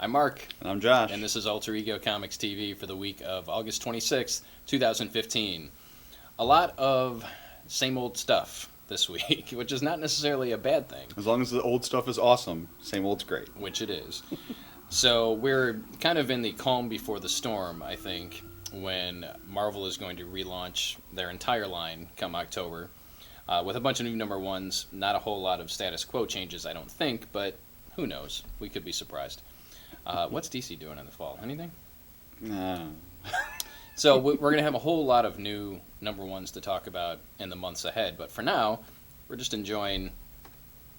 I'm Mark. And I'm Josh. And this is Alter Ego Comics TV for the week of August 26th, 2015. A lot of same old stuff this week, which is not necessarily a bad thing. As long as the old stuff is awesome, same old's great. Which it is. So we're kind of in the calm before the storm, I think, when Marvel is going to relaunch their entire line come October with a bunch of new number ones. Not a whole lot of status quo changes, I don't think, but who knows? We could be surprised. What's DC doing in the fall? Anything? So we're going to have a whole lot of new number ones to talk about in the months ahead. But for now, we're just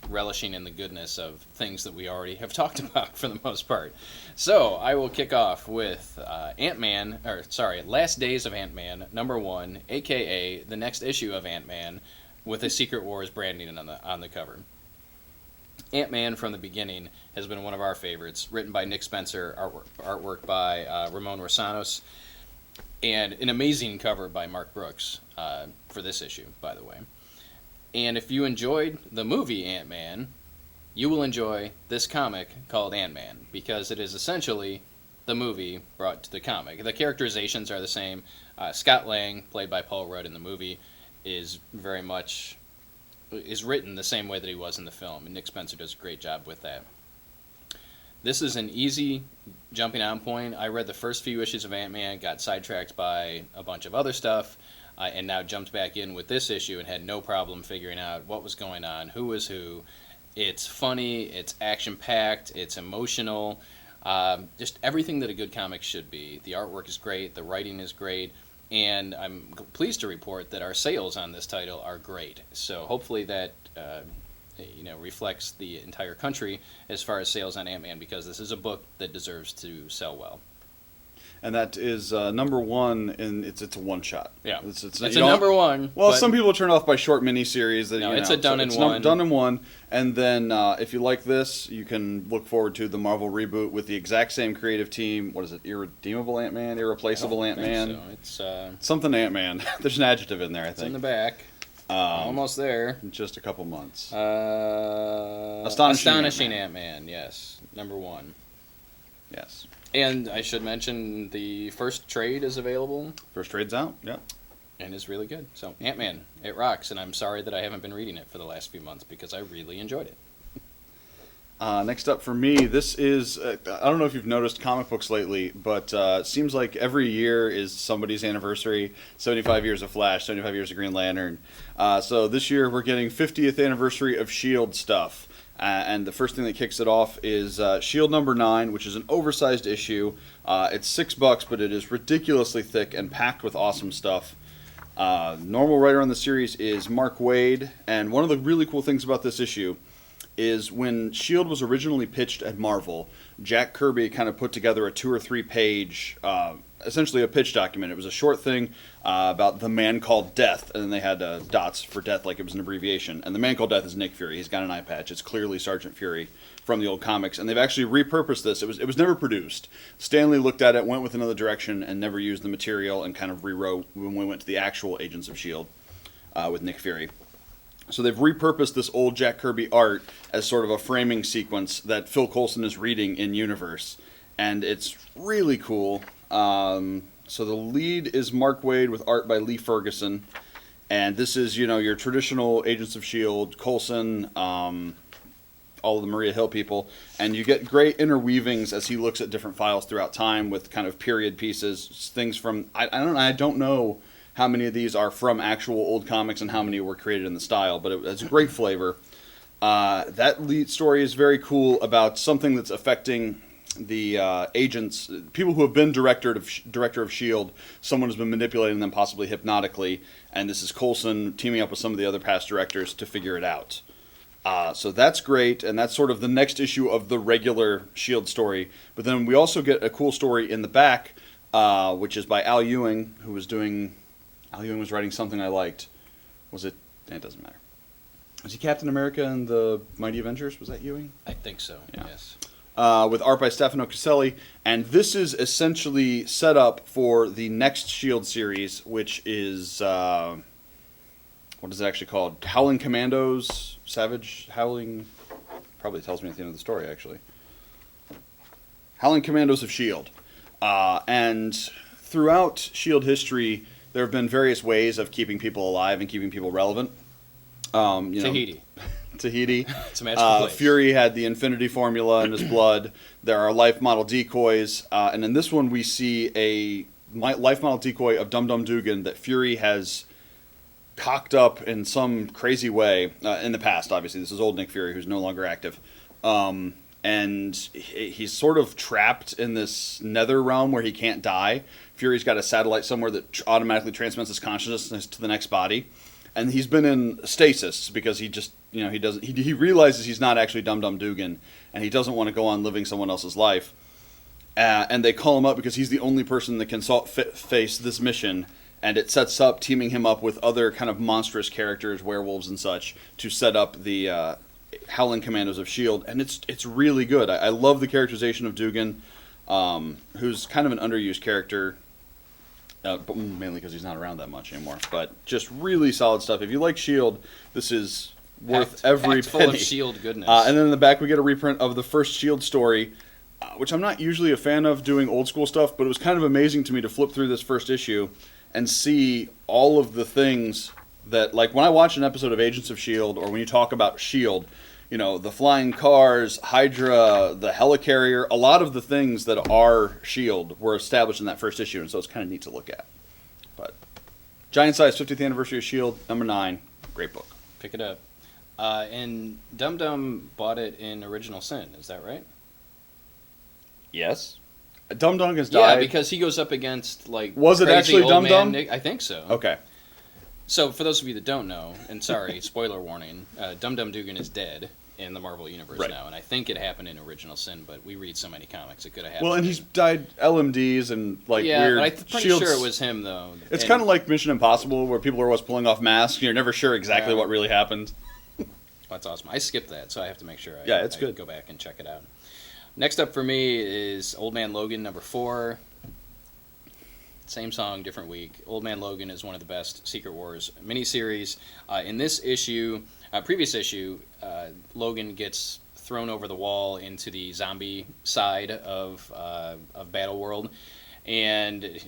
relishing in the goodness of things that we already have talked about for the most part. So I will kick off with Last Days of Ant-Man, number 1, a.k.a. the next issue of Ant-Man, with a Secret Wars branding on the cover. Ant-Man from the beginning has been one of our favorites, written by Nick Spencer, artwork by Ramon Rosanos, and an amazing cover by Mark Brooks for this issue, by the way. And if you enjoyed the movie Ant-Man, you will enjoy this comic called Ant-Man, because it is essentially the movie brought to the comic. The characterizations are the same. Scott Lang, played by Paul Rudd in the movie, is written the same way that he was in the film, and Nick Spencer does a great job with that. This is an easy jumping on point. I read the first few issues of Ant-Man, got sidetracked by a bunch of other stuff, and now jumped back in with this issue and had no problem figuring out what was going on, who was who. It's funny, it's action-packed, it's emotional, just everything that a good comic should be. The artwork is great, the writing is great, and I'm pleased to report that our sales on this title are great. So hopefully that reflects the entire country as far as sales on Ant-Man, because this is a book that deserves to sell well. And that is number 1, and it's a one-shot. Yeah, it's a number 1. Well, some people turn off by short miniseries. No, it's a done in one. Done in one. And then if you like this, you can look forward to the Marvel reboot with the exact same creative team. What is it? Irredeemable Ant-Man? Irreplaceable Ant-Man? So. It's something Ant-Man. There's an adjective in there, I think. It's in the back. Almost there. In just a couple months. Astonishing Ant-Man, yes. Number 1. Yes. And I should mention the first trade is available. First trade's out, yeah. And is really good. So, Ant-Man, it rocks, and I'm sorry that I haven't been reading it for the last few months, because I really enjoyed it. Next up for me, this is, I don't know if you've noticed comic books lately, but it seems like every year is somebody's anniversary. 75 years of Flash, 75 years of Green Lantern. So this year we're getting 50th anniversary of S.h.i.e.L.D. stuff. And the first thing that kicks it off is S.h.i.e.L.D. number 9, which is an oversized issue. It's $6, but it is ridiculously thick and packed with awesome stuff. Normal writer on the series is Mark Waid, and one of the really cool things about this issue is when S.h.i.e.L.D. was originally pitched at Marvel, Jack Kirby kind of put together a 2 or 3 page, essentially a pitch document. It was a short thing about the man called Death, and then they had dots for Death like it was an abbreviation. And the man called Death is Nick Fury. He's got an eye patch. It's clearly Sergeant Fury from the old comics, and they've actually repurposed this. It was never produced. Stanley looked at it, went with another direction, and never used the material, and kind of rewrote when we went to the actual Agents of S.h.i.e.L.D. With Nick Fury. So they've repurposed this old Jack Kirby art as sort of a framing sequence that Phil Coulson is reading in universe, and it's really cool. So the lead is Mark Waid with art by Lee Ferguson, and this is your traditional Agents of S.h.i.e.L.D., Coulson, all of the Maria Hill people, and you get great interweavings as he looks at different files throughout time with kind of period pieces, things from I don't know how many of these are from actual old comics and how many were created in the style, but it's a great flavor. That lead story is very cool about something that's affecting the agents, people who have been director of S.h.i.e.L.D. Someone has been manipulating them, possibly hypnotically, and this is Coulson teaming up with some of the other past directors to figure it out. So that's great, and that's sort of the next issue of the regular S.h.i.e.L.D. story. But then we also get a cool story in the back, which is by Al Ewing, who was doing... Al Ewing was writing something I liked. Was it... It doesn't matter. Was he Captain America and the Mighty Avengers? Was that Ewing? I think so, yeah. Yes. With art by Stefano Caselli. And this is essentially set up for the next S.h.i.e.L.D. series, which is... what is it actually called? Howling Commandos? Savage Howling... Probably tells me at the end of the story, actually. Howling Commandos of S.h.i.e.L.D. And throughout S.h.i.e.L.D. history, there have been various ways of keeping people alive and keeping people relevant. Tahiti. Tahiti. It's a magical place. Fury had the Infinity Formula in his blood. There are life model decoys. And in this one, we see a life model decoy of Dum Dum Dugan that Fury has cocked up in some crazy way in the past. Obviously, this is old Nick Fury, who's no longer active. And he's sort of trapped in this nether realm where he can't die. Fury's got a satellite somewhere that automatically transmits his consciousness to the next body. And he's been in stasis because he just, he realizes he's not actually Dum Dum Dugan, and he doesn't want to go on living someone else's life. And they call him up because he's the only person that can face this mission, and it sets up teaming him up with other kind of monstrous characters, werewolves and such, to set up the Howling Commandos of S.h.i.e.L.D. And it's really good. I love the characterization of Dugan, who's kind of an underused character. But mainly because he's not around that much anymore. But just really solid stuff. If you like S.h.i.e.L.D., this is worth every penny. Full of S.h.i.e.L.D. goodness. And then in the back we get a reprint of the first S.h.i.e.L.D. story, which I'm not usually a fan of doing old school stuff, but it was kind of amazing to me to flip through this first issue and see all of the things that, like when I watch an episode of Agents of S.h.i.e.L.D. or when you talk about S.h.i.e.L.D., the flying cars, Hydra, the helicarrier, a lot of the things that are S.h.i.e.L.D. were established in that first issue, and so it's kind of neat to look at. But Giant Size 50th Anniversary of S.h.i.e.L.D., number 9, great book. Pick it up. And Dum Dum bought it in Original Sin, is that right? Yes. Dum Dum has died. Yeah, because he goes up against, Was it actually Dum Dum? I think so. Okay. So, for those of you that don't know, and sorry, spoiler warning, Dum Dum Dugan is dead in the Marvel Universe now, and I think it happened in Original Sin, but we read so many comics, it could have happened. Well, and he's died LMDs and, weird... Yeah, but I'm pretty sure it was him, though. It's kind of like Mission Impossible, where people are always pulling off masks, and you're never sure exactly what really happened. That's awesome. I skipped that, so I have to make sure I good. Go back and check it out. Next up for me is Old Man Logan, number 4. Same song, different week. Old Man Logan is one of the best Secret Wars miniseries. In this issue, previous issue, Logan gets thrown over the wall into the zombie side of Battle World, and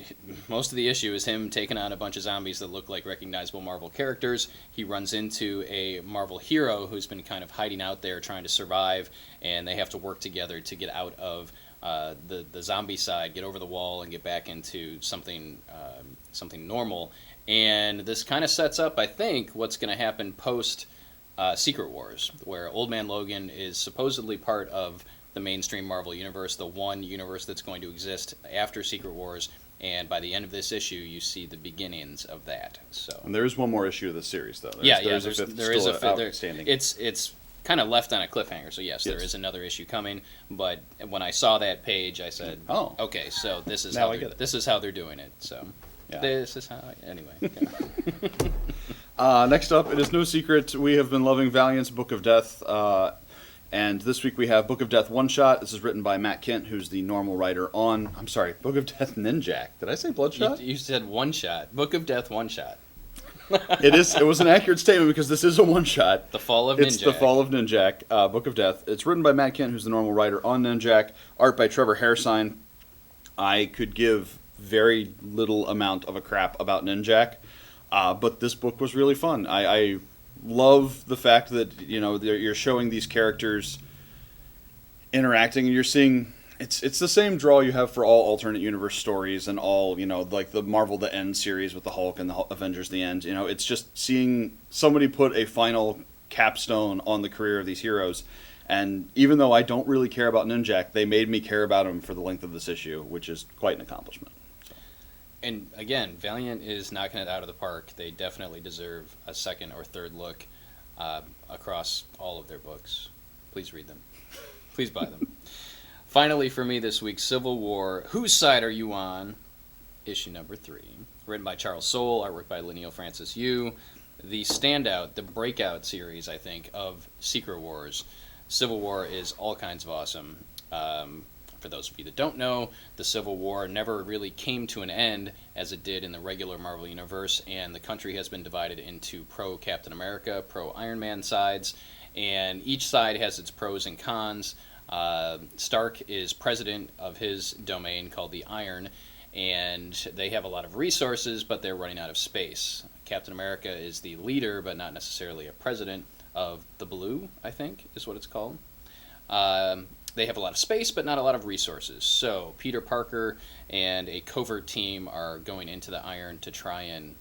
most of the issue is him taking on a bunch of zombies that look like recognizable Marvel characters. He runs into a Marvel hero who's been kind of hiding out there trying to survive, and they have to work together to get out of the zombie side, get over the wall, and get back into something normal. And this kind of sets up, I think, what's going to happen post Secret Wars, where Old Man Logan is supposedly part of the mainstream Marvel universe, the one universe that's going to exist after Secret Wars. And by the end of this issue, you see the beginnings of that. So, and there is one more issue of the series, though. There is a fifth. Outstanding. It's kind of left on a cliffhanger. So yes, there is another issue coming. But when I saw that page, I said, "Oh, okay, so this is how they're doing it." So this is how. Anyway. Next up, it is no secret we have been loving Valiant's Book of Death. And this week we have Book of Death One Shot. This is written by Matt Kindt, who's the normal writer on... I'm sorry, Book of Death Ninjak. Did I say Bloodshot? You said One Shot. Book of Death One Shot. It was an accurate statement because this is a one-shot. The Fall of Ninjak. It's the Fall of Ninjak, Book of Death. It's written by Matt Kindt, who's the normal writer on Ninjak. Art by Trevor Hairsine. I could give very little amount of a crap about Ninjak, but this book was really fun. I love the fact that you're showing these characters interacting, and you're seeing it's the same draw you have for all alternate universe stories and all like the Marvel The End series with the Hulk and the Avengers The End. It's just seeing somebody put a final capstone on the career of these heroes. And even though I don't really care about Ninjak, they made me care about him for the length of this issue, which is quite an accomplishment. And again, Valiant is knocking it out of the park. They definitely deserve a second or third look across all of their books. Please read them. Please buy them. Finally, for me this week, Civil War. Whose Side Are You On? Issue number 3. Written by Charles Soule, artwork by Linneo Francis Yu. The standout, the breakout series, I think, of Secret Wars. Civil War is all kinds of awesome. For those of you that don't know, the Civil War never really came to an end as it did in the regular Marvel Universe, and the country has been divided into pro-Captain America, pro-Iron Man sides, and each side has its pros and cons. Stark is president of his domain called the Iron, and they have a lot of resources, but they're running out of space. Captain America is the leader, but not necessarily a president of the Blue, I think, is what it's called. They have a lot of space, but not a lot of resources. So Peter Parker and a covert team are going into the Iron to try and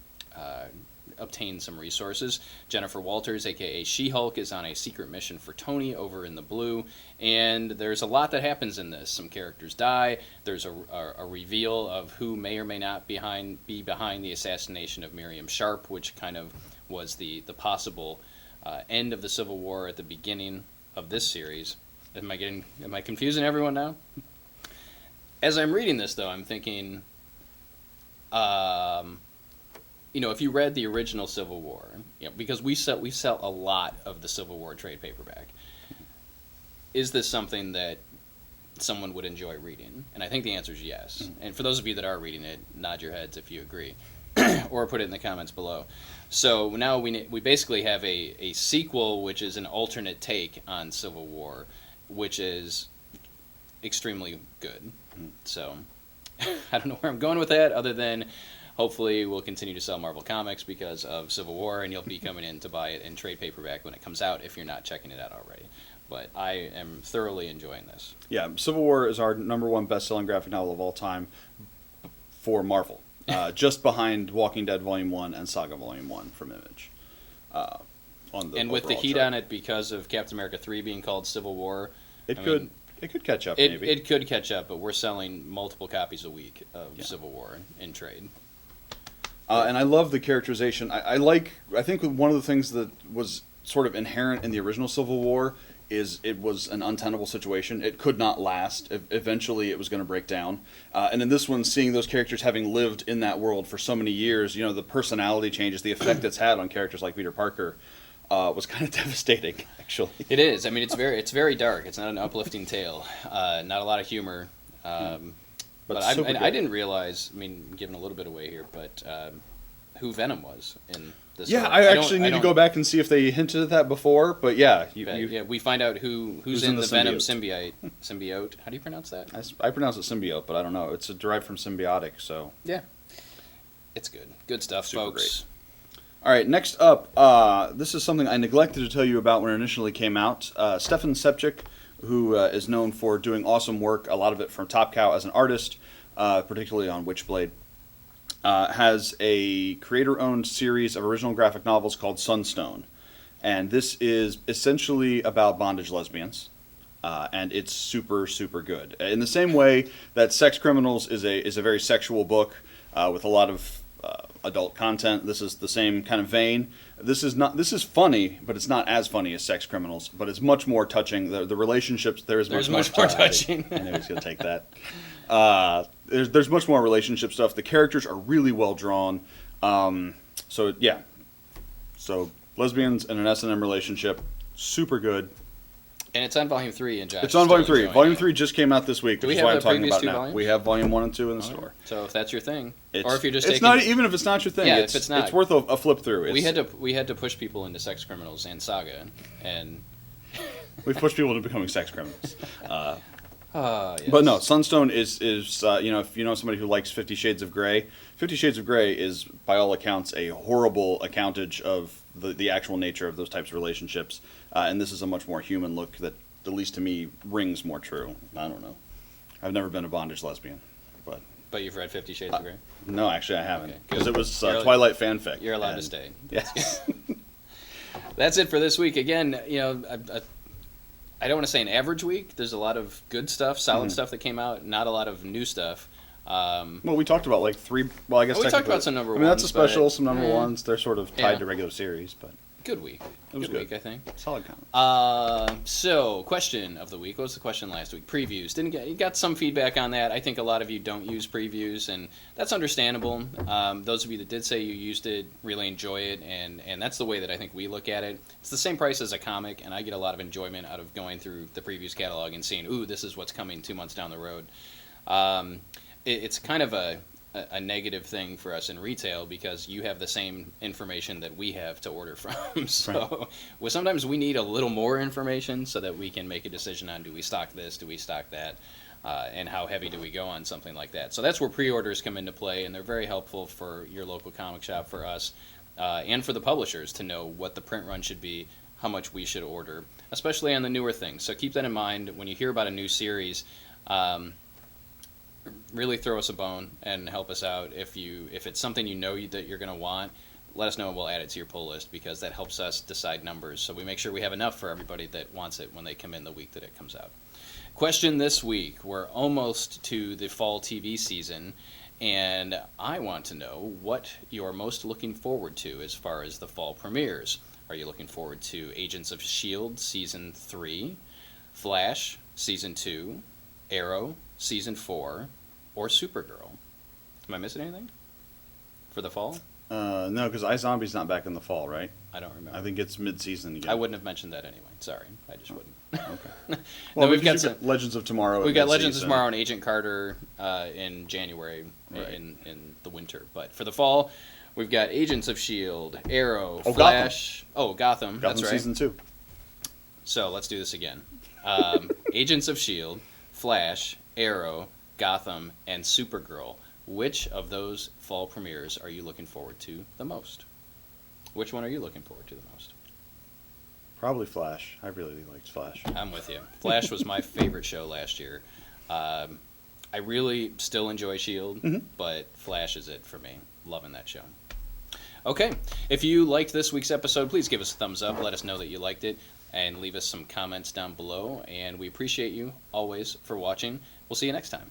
obtain some resources. Jennifer Walters, aka She-Hulk, is on a secret mission for Tony over in the Blue, and there's a lot that happens in this. Some characters die. There's a reveal of who may or may not be behind the assassination of Miriam Sharp, which kind of was the possible end of the Civil War at the beginning of this series. Am I confusing everyone now? As I'm reading this, though, I'm thinking, if you read the original Civil War, because we sell a lot of the Civil War trade paperback, is this something that someone would enjoy reading? And I think the answer is yes. Mm-hmm. And for those of you that are reading it, nod your heads if you agree, or put it in the comments below. So now we basically have a sequel, which is an alternate take on Civil War, which is extremely good. Mm-hmm. So I don't know where I'm going with that, other than hopefully we'll continue to sell Marvel Comics because of Civil War, and you'll be coming in to buy it in trade paperback when it comes out if you're not checking it out already. But I am thoroughly enjoying this. Yeah, Civil War is our #1 best-selling graphic novel of all time for Marvel, just behind Walking Dead Volume 1 and Saga Volume 1 from Image. And with the heat on it because of Captain America 3 being called Civil War, it could catch up, maybe. It could catch up, but we're selling multiple copies a week of Civil War in trade. And I love the characterization. I think one of the things that was sort of inherent in the original Civil War is it was an untenable situation. It could not last. Eventually, it was going to break down. And in this one, seeing those characters having lived in that world for so many years, the personality changes, the effect it's had on characters like Peter Parker was kind of devastating, actually. It is. I mean, it's very dark. It's not an uplifting tale. Not a lot of humor. But I didn't realize, giving a little bit away here, but who Venom was in this. Yeah, I actually need to go back and see if they hinted at that before, but yeah. We find out who's in the Venom symbiote. Symbiote. How do you pronounce that? I pronounce it symbiote, but I don't know. It's derived from symbiotic, so. Yeah. It's good. Good stuff, Super folks. Great. All right, next up, this is something I neglected to tell you about when it initially came out. Stefan Sepchik, who is known for doing awesome work, a lot of it from Top Cow as an artist, particularly on Witchblade, has a creator-owned series of original graphic novels called Sunstone. And this is essentially about bondage lesbians, and it's super, super good. In the same way that Sex Criminals is a very sexual book with a lot of adult content, this is the same kind of vein. This is funny, but it's not as funny as Sex Criminals, but it's much more touching. The relationships, there's much more touching. I knew he was going to take that. There's much more relationship stuff. The characters are really well drawn. So lesbians in an S&M relationship, super good. And it's on Volume 3, and Josh. It's on Volume 3. Volume 3 just came out this week, which is why I'm talking about now. Volumes? We have Volume 1 and 2 in the store. So if that's your thing, or if you're just taking... Even if it's not your thing, yeah, if it's not, it's worth a flip through. We had to push people into Sex Criminals and Saga, and... We've pushed people into becoming sex criminals. Yes. But no, Sunstone is if you know somebody who likes 50 Shades of Grey, 50 Shades of Grey is, by all accounts, a horrible accountage of the actual nature of those types of relationships. And this is a much more human look that, at least to me, rings more true. I don't know. I've never been a bondage lesbian, but... But you've read 50 Shades of Grey? No, actually I haven't. Because it was Twilight fanfic. You're allowed to stay. Yes. That's it for this week. Again, I don't want to say an average week. There's a lot of good stuff, solid stuff that came out. Not a lot of new stuff. Well, we talked about like three. Well, I guess we talked about some number ones. That's a special. Some number ones. They're sort of tied to regular series, but good week. Good week, I think. Solid comment. So, question of the week. What was the question last week? Previews. You got some feedback on that. I think a lot of you don't use previews, and that's understandable. Those of you that did say you used it really enjoy it, and that's the way that I think we look at it. It's the same price as a comic, and I get a lot of enjoyment out of going through the previews catalog and seeing, ooh, this is what's coming 2 months down the road. It's kind of a negative thing for us in retail because you have the same information that we have to order from. So Right. well, sometimes we need a little more information so that we can make a decision on do we stock this, do we stock that, and how heavy do we go on something like that. So that's where pre-orders come into play, and they're very helpful for your local comic shop, for us, and for the publishers to know what the print run should be, how much we should order, especially on the newer things. So keep that in mind when you hear about a new series. Really throw us a bone and help us out. If it's something that you're going to want, let us know and we'll add it to your pull list, because that helps us decide numbers. So we make sure we have enough for everybody that wants it when they come in the week that it comes out. Question this week. We're almost to the fall TV season, and I want to know what you're most looking forward to as far as the fall premieres. Are you looking forward to Agents of S.h.i.e.L.D. Season 3, Flash Season 2, Arrow Season 4, or Supergirl? Am I missing anything for the fall? No, because iZombie's not back in the fall, right? I don't remember. I think it's mid-season again. I wouldn't have mentioned that anyway. Sorry, I just wouldn't. Okay. No, we've got you've Legends of Tomorrow. We've at got Legends of mid-season. Tomorrow and Agent Carter in January, Right. in the winter. But for the fall, we've got Agents of S.h.i.e.L.D., Arrow, Oh, Flash. Gotham. Gotham That's right. Season 2. So let's do this again. Agents of S.h.i.e.L.D., Flash, Arrow, Gotham, and Supergirl. Which of those fall premieres are you looking forward to the most? Which one are you looking forward to the most? Probably Flash. I really liked Flash. I'm with you. Flash was my favorite show last year. I really still enjoy S.h.i.e.L.D., Mhm. but Flash is it for me. Loving that show. Okay, if you liked this week's episode, please give us a thumbs up. Let us know that you liked it, and leave us some comments down below. And we appreciate you always for watching. We'll see you next time.